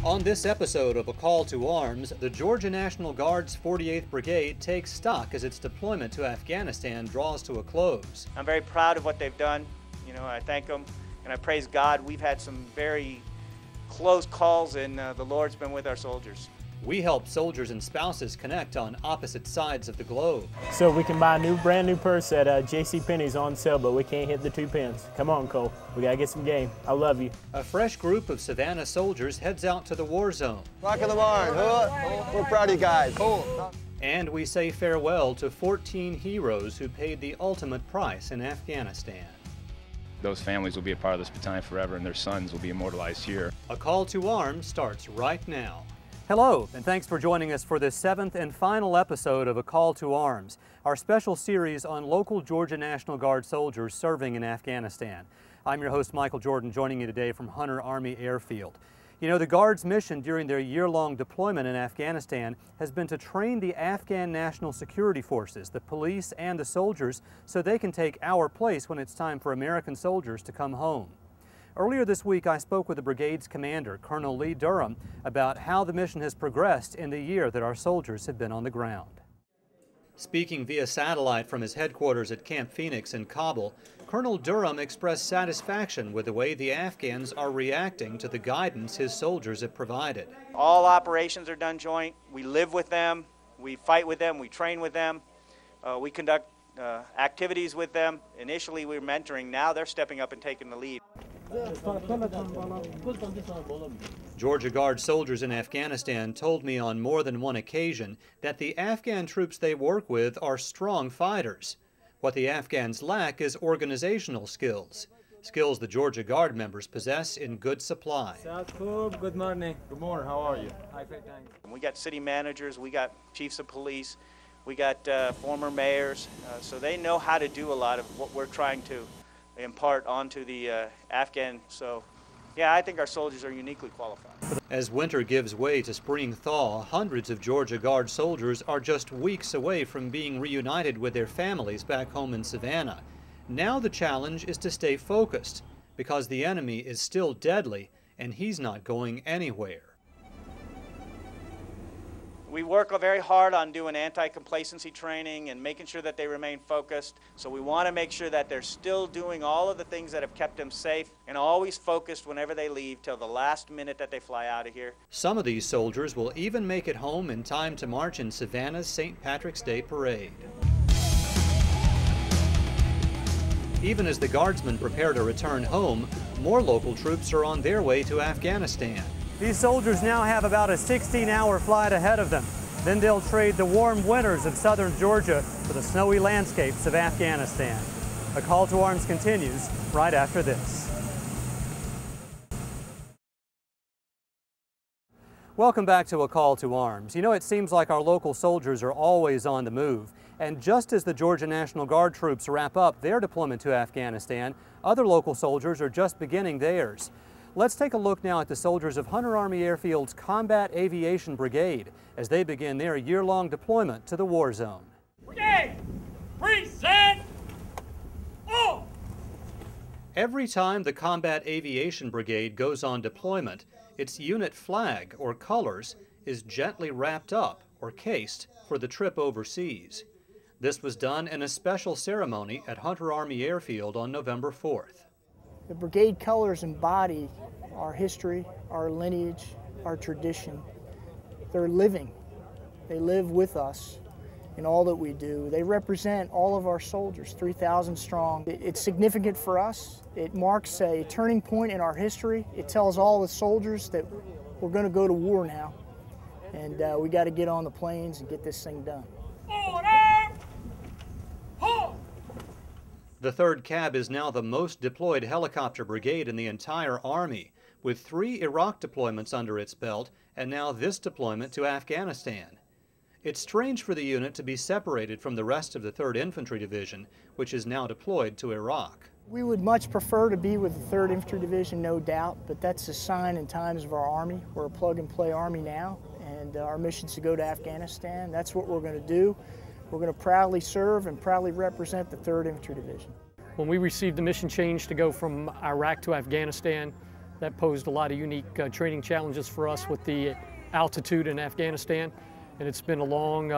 On this episode of A Call to Arms, the Georgia National Guard's 48th Brigade takes stock as its deployment to Afghanistan draws to a close. I'm very proud of what they've done. I thank them and I praise God. We've had some very close calls and the Lord's been with our soldiers. We help soldiers and spouses connect on opposite sides of the globe. So we can buy a brand new purse at JCPenney's on sale, but we can't hit the 2 pence. Come on, Cole. We gotta get some game. I love you. A fresh group of Savannah soldiers heads out to the war zone. Rock in the barn. We're proud of you guys. And we say farewell to 14 heroes who paid the ultimate price in Afghanistan. Those families will be a part of this battalion forever, and their sons will be immortalized here. A Call to Arms starts right now. Hello, and thanks for joining us for this 7th and final episode of A Call to Arms, our special series on local Georgia National Guard soldiers serving in Afghanistan. I'm your host, Michael Jordan, joining you today from Hunter Army Airfield. You know, the Guard's mission during their year-long deployment in Afghanistan has been to train the Afghan National Security Forces, the police and the soldiers, so they can take our place when it's time for American soldiers to come home. Earlier this week, I spoke with the brigade's commander, Colonel Lee Durham, about how the mission has progressed in the year that our soldiers have been on the ground. Speaking via satellite from his headquarters at Camp Phoenix in Kabul, Colonel Durham expressed satisfaction with the way the Afghans are reacting to the guidance his soldiers have provided. All operations are done joint. We live with them, we fight with them, we train with them, we conduct activities with them. Initially we were mentoring, now they're stepping up and taking the lead. Georgia Guard soldiers in Afghanistan told me on more than one occasion that the Afghan troops they work with are strong fighters. What the Afghans lack is organizational skills, skills the Georgia Guard members possess in good supply. Good morning. Good morning. How are you? Hi, great, thanks. We got city managers, we got chiefs of police, we got former mayors, so they know how to do a lot of what we're trying to impart onto the Afghan. So, yeah, I think our soldiers are uniquely qualified. As winter gives way to spring thaw, hundreds of Georgia Guard soldiers are just weeks away from being reunited with their families back home in Savannah. Now the challenge is to stay focused, because the enemy is still deadly and he's not going anywhere. We work very hard on doing anti-complacency training and making sure that they remain focused. So we want to make sure that they're still doing all of the things that have kept them safe and always focused whenever they leave till the last minute that they fly out of here. Some of these soldiers will even make it home in time to march in Savannah's St. Patrick's Day Parade. Even as the Guardsmen prepare to return home, more local troops are on their way to Afghanistan. These soldiers now have about a 16-hour flight ahead of them. Then they'll trade the warm winters of southern Georgia for the snowy landscapes of Afghanistan. A Call to Arms continues right after this. Welcome back to A Call to Arms. You know, it seems like our local soldiers are always on the move. And just as the Georgia National Guard troops wrap up their deployment to Afghanistan, other local soldiers are just beginning theirs. Let's take a look now at the soldiers of Hunter Army Airfield's Combat Aviation Brigade as they begin their year-long deployment to the war zone. Brigade, present, all! Every time the Combat Aviation Brigade goes on deployment, its unit flag, or colors, is gently wrapped up or cased for the trip overseas. This was done in a special ceremony at Hunter Army Airfield on November 4th. The brigade colors embody our history, our lineage, our tradition. They're living. They live with us in all that we do. They represent all of our soldiers, 3,000 strong. It's significant for us. It marks a turning point in our history. It tells all the soldiers that we're going to go to war now, and we got to get on the planes and get this thing done. The 3rd Cab is now the most deployed helicopter brigade in the entire Army, with 3 Iraq deployments under its belt and now this deployment to Afghanistan. It's strange for the unit to be separated from the rest of the 3rd Infantry Division, which is now deployed to Iraq. We would much prefer to be with the 3rd Infantry Division, no doubt, but that's a sign in times of our Army. We're a plug-and-play Army now, and our mission is to go to Afghanistan. That's what we're going to do. We're going to proudly serve and proudly represent the 3rd Infantry Division. When we received the mission change to go from Iraq to Afghanistan, That posed a lot of unique training challenges for us with the altitude in Afghanistan, and it's been a long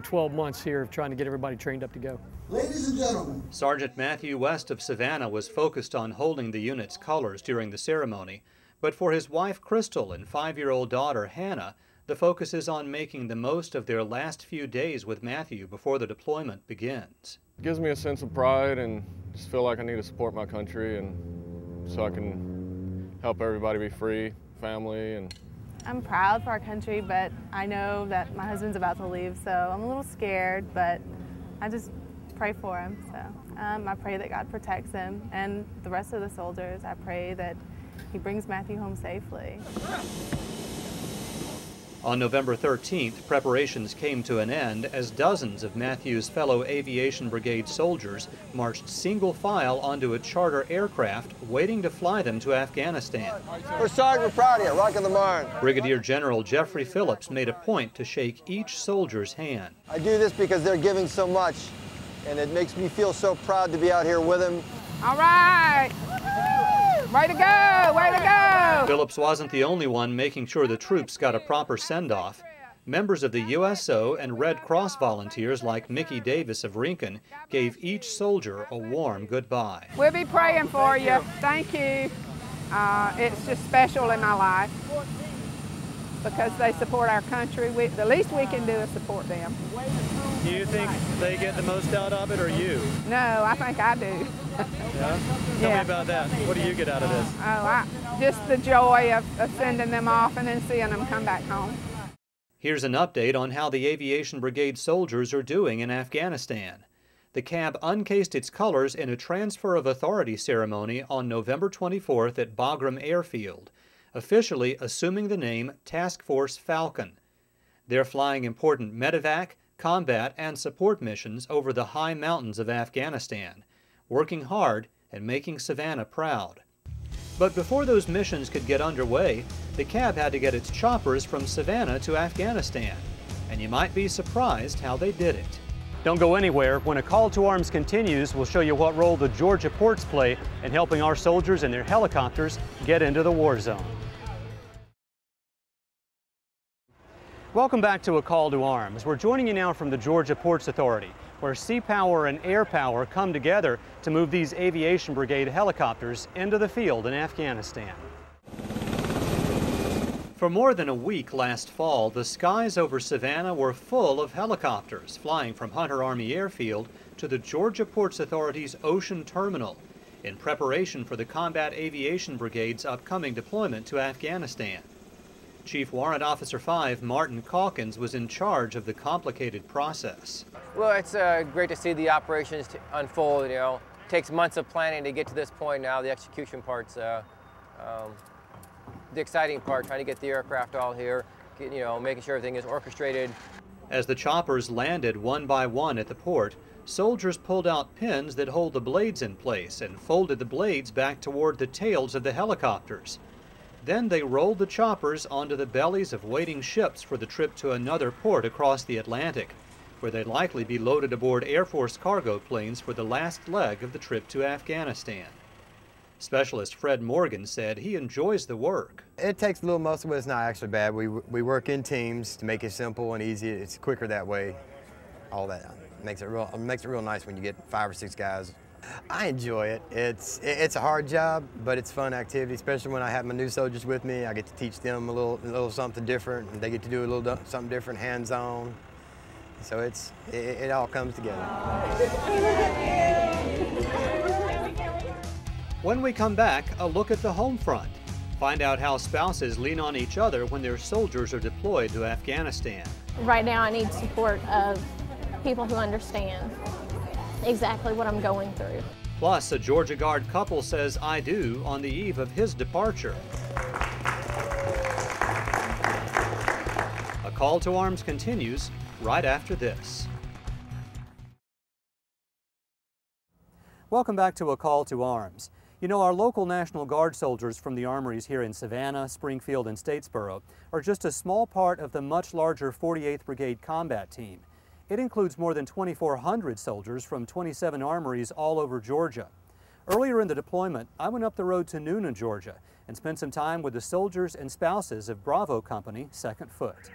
12 months here of trying to get everybody trained up to go. Ladies and gentlemen, Sergeant Matthew West of Savannah was focused on holding the unit's colors during the ceremony, but for his wife Crystal and 5-year-old daughter Hannah, the focus is on making the most of their last few days with Matthew before the deployment begins. It gives me a sense of pride and just feel like I need to support my country, and so I can help everybody be free, family. And I'm proud for our country, but I know that my husband's about to leave, so I'm a little scared, but I just pray for him. So I pray that God protects him and the rest of the soldiers. I pray that he brings Matthew home safely. On November 13th, preparations came to an end as dozens of Matthew's fellow Aviation Brigade soldiers marched single file onto a charter aircraft waiting to fly them to Afghanistan. We're Sergeant, we're proud of you. Rockin' the barn. Brigadier General Jeffrey Phillips made a point to shake each soldier's hand. I do this because they're giving so much, and it makes me feel so proud to be out here with them. All right! Way to go! Way to go! Phillips wasn't the only one making sure the troops got a proper send-off. Members of the USO and Red Cross volunteers like Mickey Davis of Rincon gave each soldier a warm goodbye. We'll be praying for you. Thank you. It's just special in my life because they support our country. The least we can do is support them. Do you think they get the most out of it, or you? No, I think I do. Yeah? Tell me about that. What do you get out of this? Just the joy of sending them off and then seeing them come back home. Here's an update on how the Aviation Brigade soldiers are doing in Afghanistan. The cab uncased its colors in a transfer of authority ceremony on November 24th at Bagram Airfield, officially assuming the name Task Force Falcon. They're flying important medevac, combat, and support missions over the high mountains of Afghanistan, working hard and making Savannah proud. But before those missions could get underway, the cab had to get its choppers from Savannah to Afghanistan, and you might be surprised how they did it. Don't go anywhere. When A Call to Arms continues, we'll show you what role the Georgia ports play in helping our soldiers and their helicopters get into the war zone. Welcome back to A Call to Arms. We're joining you now from the Georgia Ports Authority, where sea power and air power come together to move these Aviation Brigade helicopters into the field in Afghanistan. For more than a week last fall, the skies over Savannah were full of helicopters flying from Hunter Army Airfield to the Georgia Ports Authority's Ocean Terminal in preparation for the Combat Aviation Brigade's upcoming deployment to Afghanistan. Chief Warrant Officer 5 Martin Calkins was in charge of the complicated process. Well, it's great to see the operations unfold. You know, it takes months of planning to get to this point. Now the execution part's the exciting part, trying to get the aircraft all here, making sure everything is orchestrated. As the choppers landed one by one at the port, soldiers pulled out pins that hold the blades in place and folded the blades back toward the tails of the helicopters. Then they rolled the choppers onto the bellies of waiting ships for the trip to another port across the Atlantic, where they'd likely be loaded aboard Air Force cargo planes for the last leg of the trip to Afghanistan. Specialist Fred Morgan said he enjoys the work. It takes a little muscle, but it's not actually bad. We work in teams to make it simple and easy. It's quicker that way. All that makes it real nice when you get 5 or 6 guys. I enjoy it. It's a hard job, but it's a fun activity, especially when I have my new soldiers with me. I get to teach them a little something different, and they get to do a little something different, hands-on. So it all comes together. When we come back, a look at the home front. Find out how spouses lean on each other when their soldiers are deployed to Afghanistan. Right now I need support of people who understand exactly what I'm going through. Plus, a Georgia Guard couple says "I do" on the eve of his departure. A Call to Arms continues right after this. Welcome back to A Call to Arms. You know, our local National Guard soldiers from the armories here in Savannah, Springfield, and Statesboro are just a small part of the much larger 48th Brigade combat team. It includes more than 2,400 soldiers from 27 armories all over Georgia. Earlier in the deployment, I went up the road to Noonan, Georgia, and spent some time with the soldiers and spouses of Bravo Company, 2nd Foot.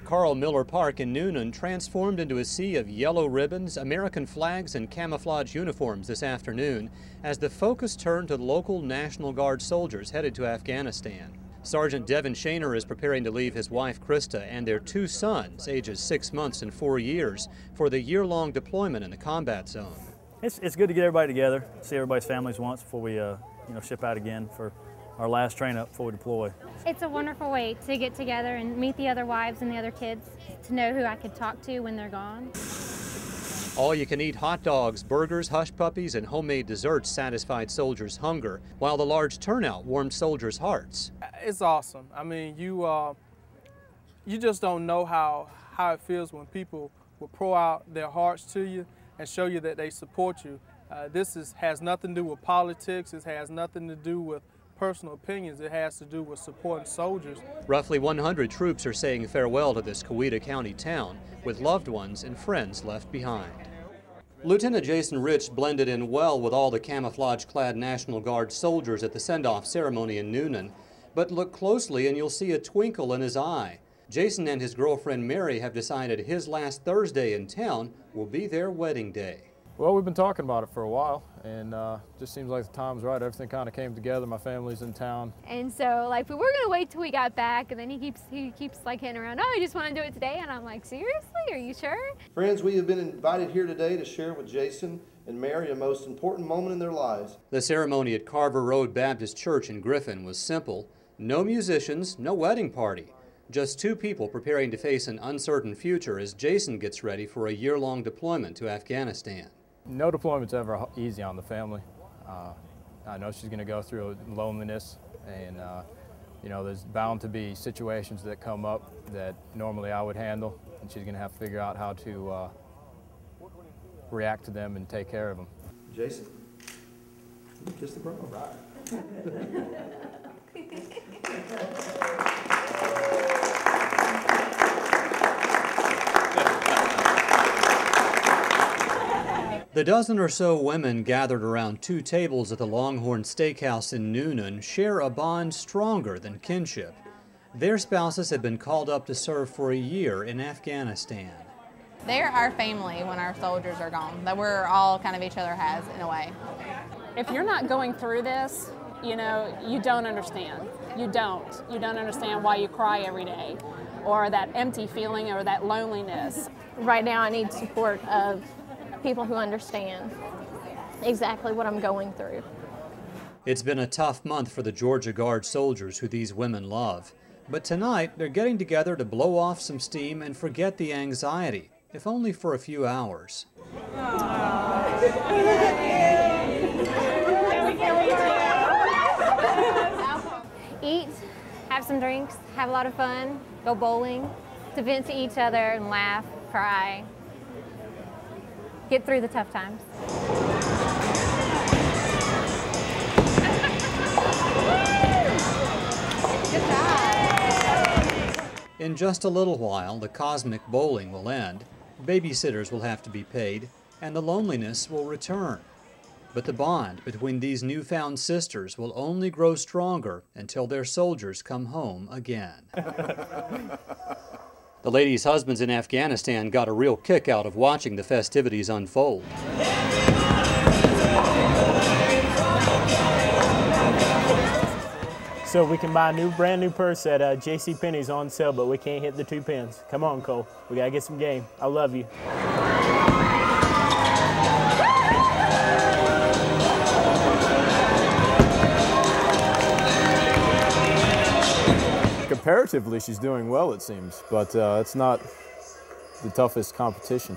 Carl Miller Park in Noonan transformed into a sea of yellow ribbons, American flags, and camouflage uniforms this afternoon as the focus turned to local National Guard soldiers headed to Afghanistan. Sergeant Devin Shaner is preparing to leave his wife Krista and their 2 sons, ages 6 months and 4 years, for the year-long deployment in the combat zone. It's good to get everybody together, see everybody's families once before we ship out again for our last train up before we deploy. It's a wonderful way to get together and meet the other wives and the other kids, to know who I could talk to when they're gone. All-you-can-eat hot dogs, burgers, hush puppies, and homemade desserts satisfied soldiers' hunger, while the large turnout warmed soldiers' hearts. It's awesome. I mean, you just don't know how it feels when people will pour out their hearts to you and show you that they support you. This has nothing to do with politics. It has nothing to do with personal opinions. It has to do with supporting soldiers. Roughly 100 troops are saying farewell to this Coweta County town, with loved ones and friends left behind. Lieutenant Jason Rich blended in well with all the camouflage-clad National Guard soldiers at the send-off ceremony in Noonan, but look closely and you'll see a twinkle in his eye. Jason and his girlfriend Mary have decided his last Thursday in town will be their wedding day. Well, we've been talking about it for a while, and just seems like the time's right. Everything kind of came together. My family's in town. And so, like, we were gonna wait till we got back, and then he keeps like hitting around, oh, you just want to do it today? And I'm like, seriously? Are you sure? Friends, we have been invited here today to share with Jason and Mary a most important moment in their lives. The ceremony at Carver Road Baptist Church in Griffin was simple. No musicians, no wedding party. Just 2 people preparing to face an uncertain future as Jason gets ready for a year-long deployment to Afghanistan. No deployment's ever easy on the family. I know she's going to go through loneliness, and there's bound to be situations that come up that normally I would handle, and she's going to have to figure out how to react to them and take care of them. Jason, you kiss the bride. The dozen or so women gathered around 2 tables at the Longhorn Steakhouse in Noonan share a bond stronger than kinship. Their spouses have been called up to serve for a year in Afghanistan. They're our family when our soldiers are gone, that we're all kind of each other has in a way. If you're not going through this, you don't understand. You don't understand why you cry every day, or that empty feeling, or that loneliness. Right now I need support of people who understand exactly what I'm going through. It's been a tough month for the Georgia Guard soldiers who these women love. But tonight, they're getting together to blow off some steam and forget the anxiety, if only for a few hours. Eat, have some drinks, have a lot of fun, go bowling, to vent to each other and laugh, cry, get through the tough times. Good job. In just a little while, the cosmic bowling will end, babysitters will have to be paid, and the loneliness will return. But the bond between these newfound sisters will only grow stronger until their soldiers come home again. The ladies' husbands in Afghanistan got a real kick out of watching the festivities unfold. So we can buy a brand new purse at JCPenney's on sale, but we can't hit the 2 pins. Come on, Cole. We gotta get some game. I love you. Comparatively, she's doing well, it seems, but it's not the toughest competition.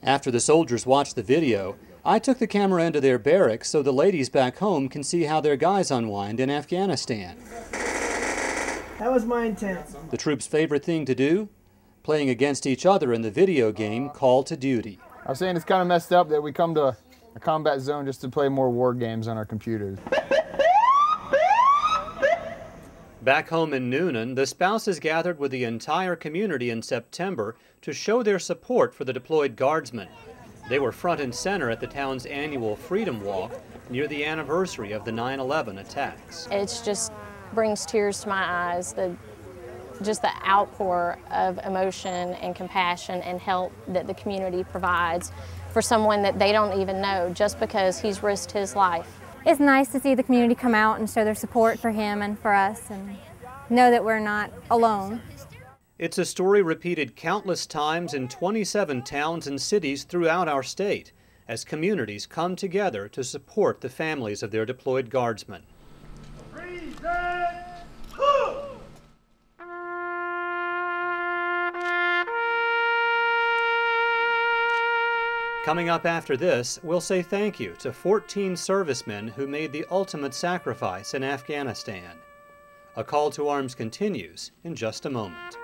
After the soldiers watched the video, I took the camera into their barracks so the ladies back home can see how their guys unwind in Afghanistan. That was my intent. The troops' favorite thing to do? Playing against each other in the video game Call to Duty. I was saying it's kind of messed up that we come to a combat zone just to play more war games on our computers. Back home in Noonan, the spouses gathered with the entire community in September to show their support for the deployed guardsmen. They were front and center at the town's annual Freedom Walk, near the anniversary of the 9/11 attacks. It just brings tears to my eyes, just the outpour of emotion and compassion and help that the community provides for someone that they don't even know just because he's risked his life. It's nice to see the community come out and show their support for him and for us and know that we're not alone. It's a story repeated countless times in 27 towns and cities throughout our state as communities come together to support the families of their deployed guardsmen. Coming up after this, we'll say thank you to 14 servicemen who made the ultimate sacrifice in Afghanistan. A Call to Arms continues in just a moment.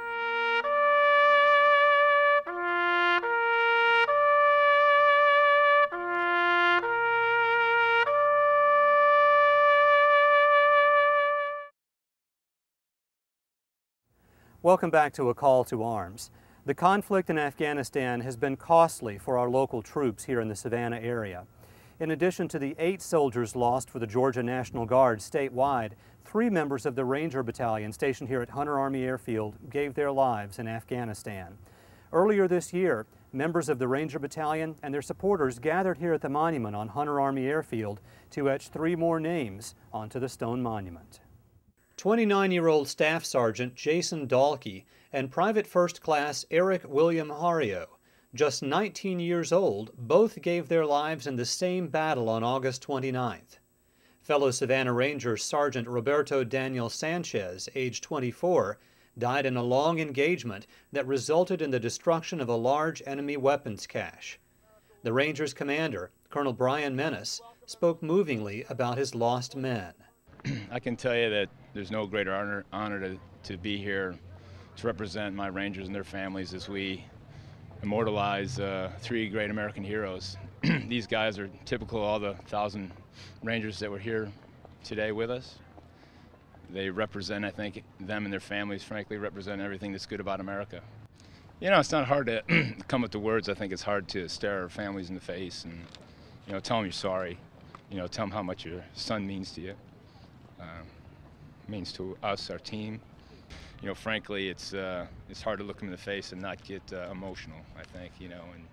Welcome back to A Call to Arms. The conflict in Afghanistan has been costly for our local troops here in the Savannah area. In addition to the 8 soldiers lost for the Georgia National Guard statewide, 3 members of the Ranger Battalion stationed here at Hunter Army Airfield gave their lives in Afghanistan. Earlier this year, members of the Ranger Battalion and their supporters gathered here at the monument on Hunter Army Airfield to etch 3 more names onto the stone monument. 29-year-old Staff Sergeant Jason Dahlke and Private First Class Eric William Hario, just 19 years old, both gave their lives in the same battle on August 29th. Fellow Savannah Ranger Sergeant Roberto Daniel Sanchez, age 24, died in a long engagement that resulted in the destruction of a large enemy weapons cache. The Rangers' commander, Colonel Brian Menace, spoke movingly about his lost men. I can tell you that there's no greater honor to be here to represent my Rangers and their families as we immortalize 3 great American heroes. These guys are typical of all the 1,000 Rangers that were here today with us. They represent, I think, them and their families, frankly, represent everything that's good about America. You know, it's not hard to come up with words. I think it's hard to stare our families in the face and, you know, tell them you're sorry. You know, tell them how much your son means to you. Means to us, our team. You know, frankly, it's hard to look them in the face and not get emotional, I think, you know. And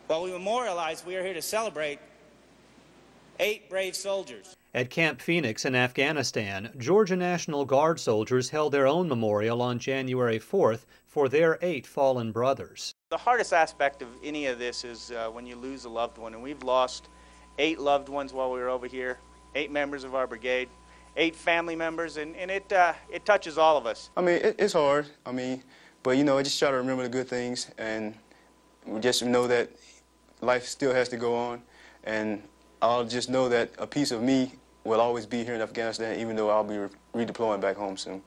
while we memorialize, we are here to celebrate 8 brave soldiers. At Camp Phoenix in Afghanistan, Georgia National Guard soldiers held their own memorial on January 4th for their 8 fallen brothers. The hardest aspect of any of this is when you lose a loved one, and we've lost 8 loved ones while we were over here, 8 members of our brigade. 8 family members, and it touches all of us. I mean, it's hard, but you know, I just try to remember the good things, and just know that life still has to go on, and I'll just know that a piece of me will always be here in Afghanistan, even though I'll be redeploying back home soon.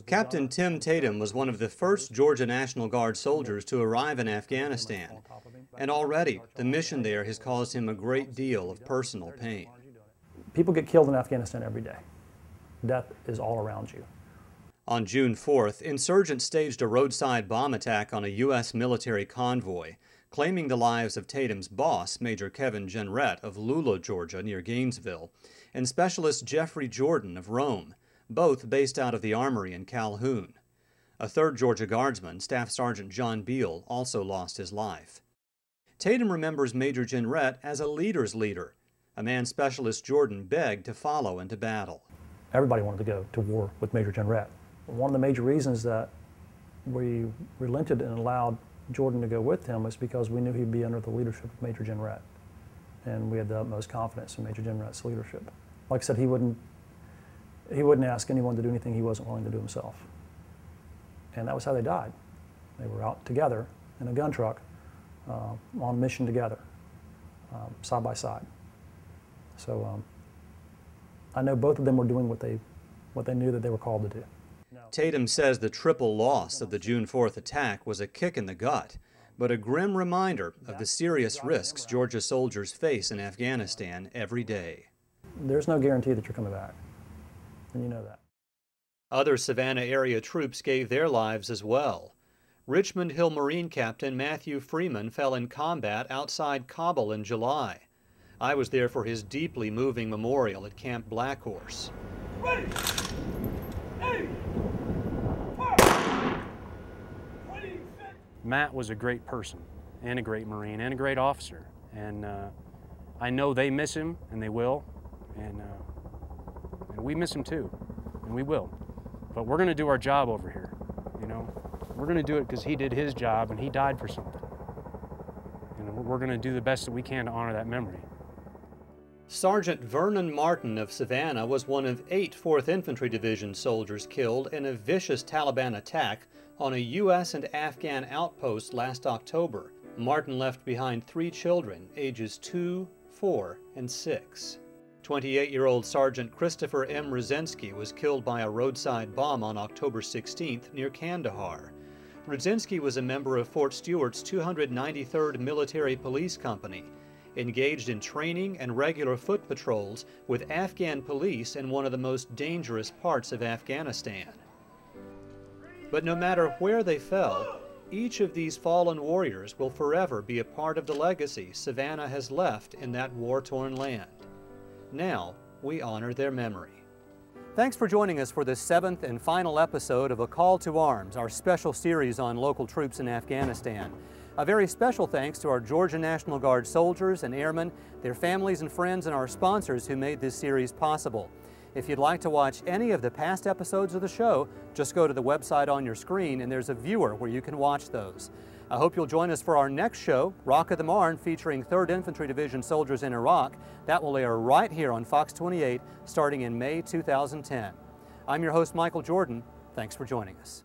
Captain Tim Tatum was one of the first Georgia National Guard soldiers to arrive in Afghanistan, and already the mission there has caused him a great deal of personal pain. People get killed in Afghanistan every day. Death is all around you. On June 4th, insurgents staged a roadside bomb attack on a U.S. military convoy, claiming the lives of Tatum's boss, Major Kevin Jenrette of Lula, Georgia, near Gainesville, and Specialist Jeffrey Jordan of Rome, both based out of the Armory in Calhoun. A 3rd Georgia Guardsman, Staff Sergeant John Beal, also lost his life. Tatum remembers Major Jenrette as a leader's leader, a man Specialist Jordan begged to follow into battle. Everybody wanted to go to war with Major Jenrette. One of the major reasons that we relented and allowed Jordan to go with him was because we knew he'd be under the leadership of Major Jenrette. And we had the utmost confidence in Major Jenrette's leadership. Like I said, he wouldn't ask anyone to do anything he wasn't willing to do himself. And that was how they died. They were out together in a gun truck on mission together, side by side. So I know both of them were doing what they knew that they were called to do. Tatum says the triple loss of the June 4th attack was a kick in the gut, but a grim reminder of the serious risks Georgia soldiers face in Afghanistan every day. There's no guarantee that you're coming back, and you know that. Other Savannah-area troops gave their lives as well. Richmond Hill Marine Captain Matthew Freeman fell in combat outside Kabul in July. I was there for his deeply moving memorial at Camp Black Horse. Ready. Hey. Matt was a great person and a great Marine and a great officer, and I know they miss him, and they will, and we miss him too, and we will. But we're going to do our job over here, you know. We're going to do it because he did his job and he died for something. And we're going to do the best that we can to honor that memory. Sergeant Vernon Martin of Savannah was one of 8 4th Infantry Division soldiers killed in a vicious Taliban attack on a U.S. and Afghan outpost last October. Martin left behind 3 children, ages 2, 4, and 6. 28-year-old Sergeant Christopher M. Ruzensky was killed by a roadside bomb on October 16th near Kandahar. Ruzensky was a member of Fort Stewart's 293rd Military Police Company, engaged in training and regular foot patrols with Afghan police in one of the most dangerous parts of Afghanistan. But no matter where they fell, each of these fallen warriors will forever be a part of the legacy Savannah has left in that war-torn land. Now, we honor their memory. Thanks for joining us for this 7th and final episode of A Call to Arms, our special series on local troops in Afghanistan. A very special thanks to our Georgia National Guard soldiers and airmen, their families and friends, and our sponsors who made this series possible. If you'd like to watch any of the past episodes of the show, just go to the website on your screen and there's a viewer where you can watch those. I hope you'll join us for our next show, Rock of the Marne, featuring 3rd Infantry Division soldiers in Iraq. That will air right here on Fox 28 starting in May 2010. I'm your host, Michael Jordan. Thanks for joining us.